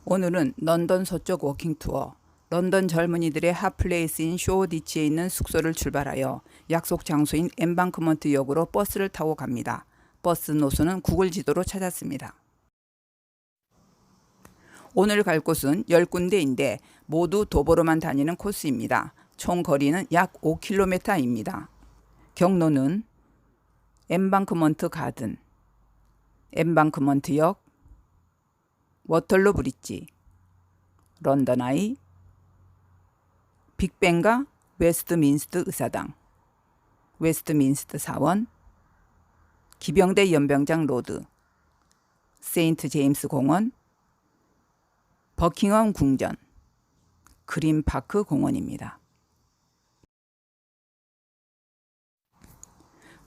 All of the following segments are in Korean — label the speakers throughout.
Speaker 1: 오늘은 런던 서쪽 워킹 투어, 런던 젊은이들의 핫플레이스인 쇼디치에 있는 숙소를 출발하여 약속 장소인 엠방크먼트 역으로 버스를 타고 갑니다. 버스 노선은 구글 지도로 찾았습니다. 오늘 갈 곳은 10군데인데 모두 도보로만 다니는 코스입니다. 총 거리는 약 5km입니다. 경로는 엠방크먼트 가든, 엠방크먼트역, 워털로 브릿지, 런던 아이, 빅벤과 웨스트민스터 의사당, 웨스트민스터 사원, 기병대 연병장 로드, 세인트 제임스 공원, 버킹엄 궁전, 그린파크 공원입니다.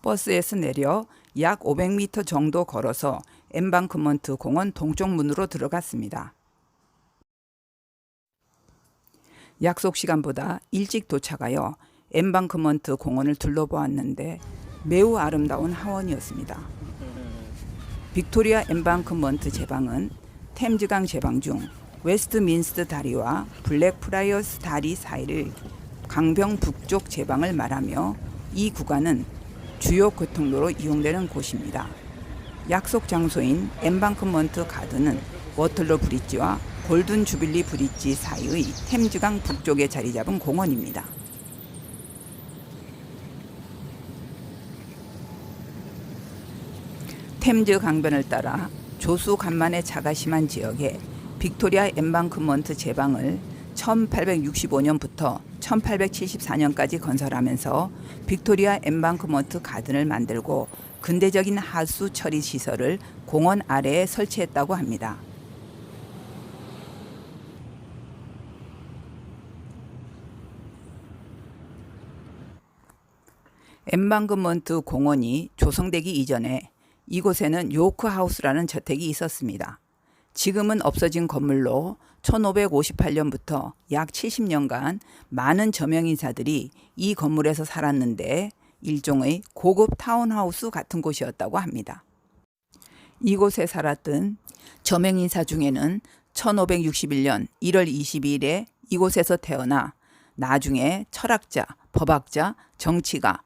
Speaker 1: 버스에서 내려 약 500m 정도 걸어서 엠방크먼트 공원 동쪽 문으로 들어갔습니다. 약속 시간보다 일찍 도착하여 엠방크먼트 공원을 둘러보았는데 매우 아름다운 하원이었습니다. 빅토리아 엠방크먼트 제방은 템즈강 제방 중 웨스트민스터 다리와 블랙프라이어스 다리 사이를 강병 북쪽 제방을 말하며 이 구간은 주요 교통로로 이용되는 곳입니다. 약속 장소인 엠방크먼트 가든은 워털로 브릿지와 골든 주빌리 브릿지 사이의 템즈강 북쪽에 자리 잡은 공원입니다. 템즈 강변을 따라 조수 간만에 차가 심한 지역에 빅토리아 엠방크먼트 제방을 1865년부터 1874년까지 건설하면서 빅토리아 엠방크먼트 가든을 만들고 근대적인 하수 처리 시설을 공원 아래에 설치했다고 합니다. 엠방크먼트 공원이 조성되기 이전에 이곳에는 요크하우스라는 저택이 있었습니다. 지금은 없어진 건물로 1558년부터 약 70년간 많은 저명인사들이 이 건물에서 살았는데 일종의 고급 타운하우스 같은 곳이었다고 합니다. 이곳에 살았던 저명인사 중에는 1561년 1월 22일에 이곳에서 태어나 나중에 철학자, 법학자, 정치가,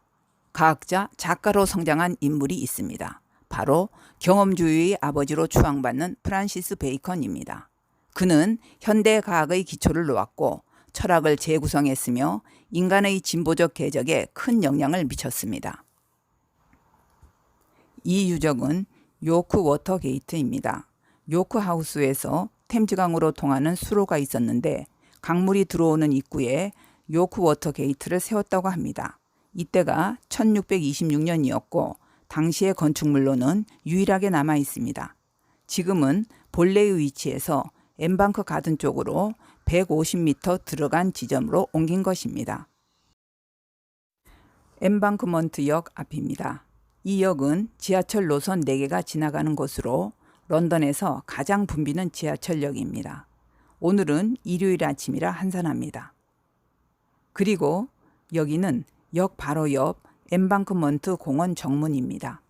Speaker 1: 과학자, 작가로 성장한 인물이 있습니다. 바로 경험주의의 아버지로 추앙받는 프란시스 베이컨입니다. 그는 현대 과학의 기초를 놓았고 철학을 재구성했으며 인간의 진보적 개혁에 큰 영향을 미쳤습니다. 이 유적은 요크 워터 게이트입니다. 요크 하우스에서 템즈강으로 통하는 수로가 있었는데 강물이 들어오는 입구에 요크 워터 게이트를 세웠다고 합니다. 이때가 1626년이었고 당시의 건축물로는 유일하게 남아 있습니다. 지금은 본래의 위치에서 엠방크 가든 쪽으로 150m 들어간 지점으로 옮긴 것입니다. 엠방크먼트 역 앞입니다. 이 역은 지하철 노선 4개가 지나가는 곳으로 런던에서 가장 붐비는 지하철역입니다. 오늘은 일요일 아침이라 한산합니다. 그리고 여기는 역 바로 옆 엠방크먼트 공원 정문입니다.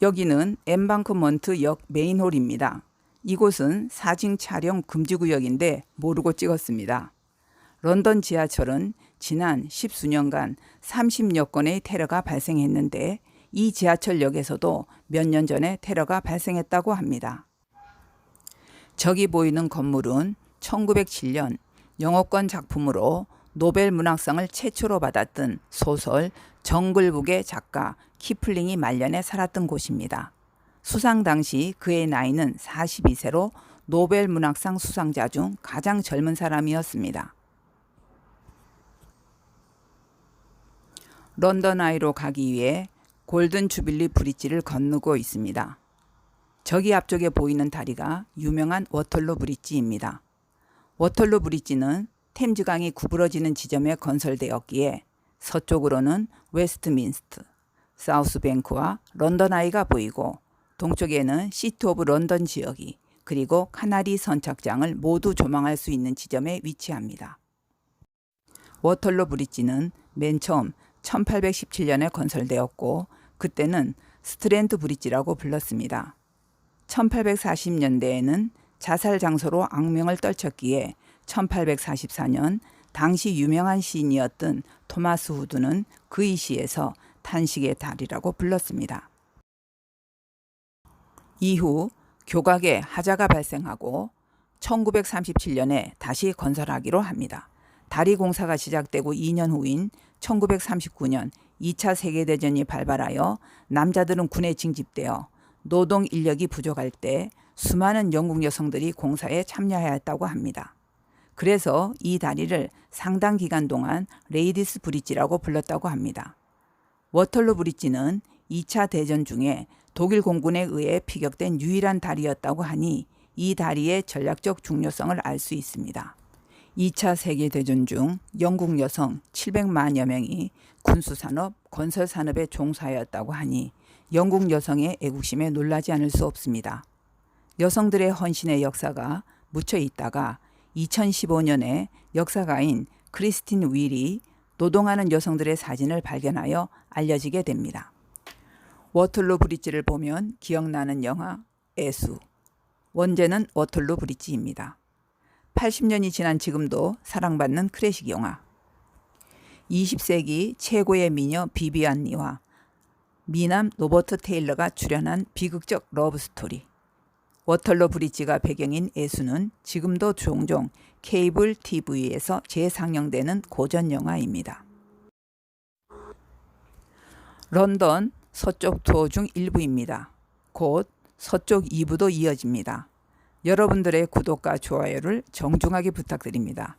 Speaker 1: 여기는 엠방크먼트 역 메인홀입니다. 이곳은 사진 촬영 금지구역인데 모르고 찍었습니다. 런던 지하철은 지난 10수년간 30여 건의 테러가 발생했는데 이 지하철역에서도 몇 년 전에 테러가 발생했다고 합니다. 저기 보이는 건물은 1907년 영어권 작품으로 노벨 문학상을 최초로 받았던 소설 정글북의 작가 키플링이 말년에 살았던 곳입니다. 수상 당시 그의 나이는 42세로 노벨 문학상 수상자 중 가장 젊은 사람이었습니다. 런던 아이로 가기 위해 골든 주빌리 브릿지를 건너고 있습니다. 저기 앞쪽에 보이는 다리가 유명한 워털로 브릿지입니다. 워털로 브릿지는 템즈강이 구부러지는 지점에 건설되었기에 서쪽으로는 웨스트민스터, 사우스뱅크와 런던 아이가 보이고 동쪽에는 시티 오브 런던 지역이 그리고 카나리 선착장을 모두 조망할 수 있는 지점에 위치합니다. 워털로 브릿지는 맨 처음 1817년에 건설되었고 그때는 스트랜드 브릿지라고 불렀습니다. 1840년대에는 자살 장소로 악명을 떨쳤기에 1844년 당시 유명한 시인이었던 토마스 후드는 그의 시에서 탄식의 달이라고 불렀습니다. 이후 교각에 하자가 발생하고 1937년에 다시 건설하기로 합니다. 다리 공사가 시작되고 2년 후인 1939년 2차 세계대전이 발발하여 남자들은 군에 징집되어 노동 인력이 부족할 때 수많은 영국 여성들이 공사에 참여하였다고 합니다. 그래서 이 다리를 상당 기간 동안 레이디스 브릿지라고 불렀다고 합니다. 워털루 브릿지는 2차 대전 중에 독일 공군에 의해 피격된 유일한 다리였다고 하니 이 다리의 전략적 중요성을 알 수 있습니다. 2차 세계대전 중 영국 여성 700만여 명이 군수산업, 건설산업에 종사하였다고 하니 영국 여성의 애국심에 놀라지 않을 수 없습니다. 여성들의 헌신의 역사가 묻혀 있다가 2015년에 역사가인 크리스틴 윌이 노동하는 여성들의 사진을 발견하여 알려지게 됩니다. 워털루 브릿지를 보면 기억나는 영화 애수. 원제는 워털루 브릿지입니다. 80년이 지난 지금도 사랑받는 클래식 영화. 20세기 최고의 미녀 비비안 리와 미남 로버트 테일러가 출연한 비극적 러브스토리. 워털루 브릿지가 배경인 애수는 지금도 종종 케이블 TV에서 재상영되는 고전 영화입니다. 런던 서쪽 투어 중 일부입니다. 곧 서쪽 2부도 이어집니다. 여러분들의 구독과 좋아요를 정중하게 부탁드립니다.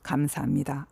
Speaker 1: 감사합니다.